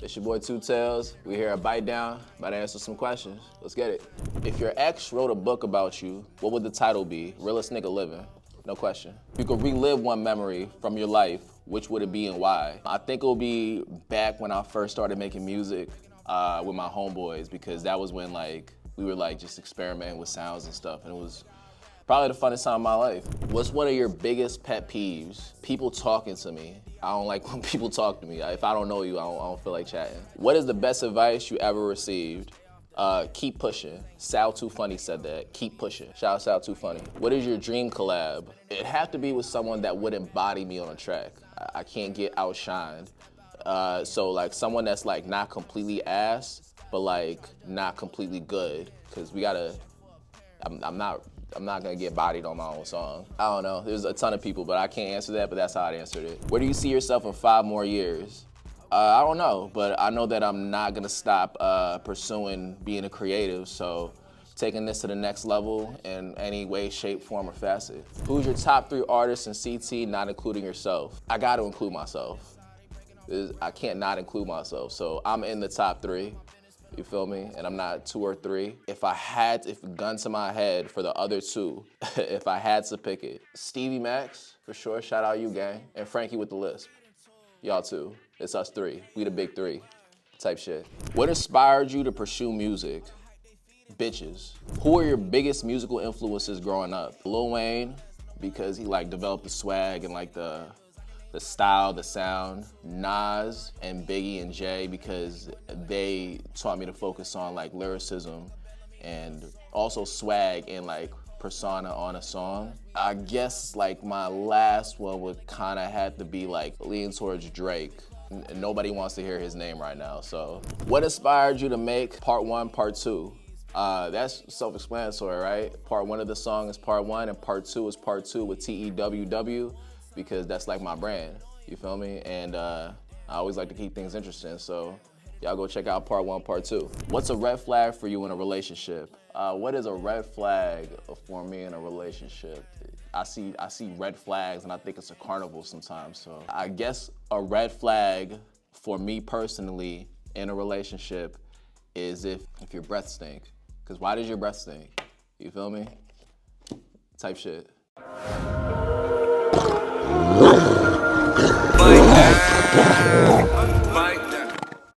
It's your boy Teww Talez. We here at Bite Down, about to answer some questions. Let's get it. If your ex wrote a book about you, what would the title be? Realest nigga living. No question. If you could relive one memory from your life, which would it be and why? I think it would be back when I first started making music with my homeboys, because that was when we were just experimenting with sounds and stuff, and it was probably the funnest time of my life. What's one of your biggest pet peeves? People talking to me. I don't like when people talk to me. If I don't know you, I don't feel like chatting. What is the best advice you ever received? Keep pushing. Sal Too Funny said that. Keep pushing. Shout out Sal Too Funny. What is your dream collab? It'd have to be with someone that wouldn't body me on a track. I can't get outshined. So someone that's not completely ass, but not completely good. Cause we gotta, I'm not gonna get bodied on my own song. I don't know, there's a ton of people, but I can't answer that, but that's how I answered it. Where do you see yourself in 5 more years? I don't know, but I know that I'm not gonna stop pursuing being a creative, so taking this to the next level in any way, shape, form, or facet. Who's your top 3 artists in CT, not including yourself? I gotta include myself. I can't not include myself, so I'm in the top 3. You feel me? And I'm not 2 or 3. If gun to my head for the other 2, if I had to pick it, Stevie Max, for sure, shout out you gang, and Frankie with the lisp. Y'all 2, it's us 3, we the big 3, type shit. What inspired you to pursue music? Bitches. Who are your biggest musical influences growing up? Lil Wayne, because he developed the swag and the style, the sound. Nas and Biggie and Jay, because they taught me to focus on lyricism and also swag and persona on a song. I guess my last one would kind of have to be lean towards Drake. Nobody wants to hear his name right now, so. What inspired you to make part 1, part 2? That's self-explanatory, right? Part 1 of the song is part 1 and part 2 is part 2 with TEWW, because that's my brand, you feel me? And I always like to keep things interesting, so y'all go check out part 1, part 2. What's a red flag for you in a relationship? What is a red flag for me in a relationship? I see red flags and I think it's a carnival sometimes, so. I guess a red flag for me personally in a relationship is if your breath stink. Because why does your breath stink? You feel me? Type shit. Bite down.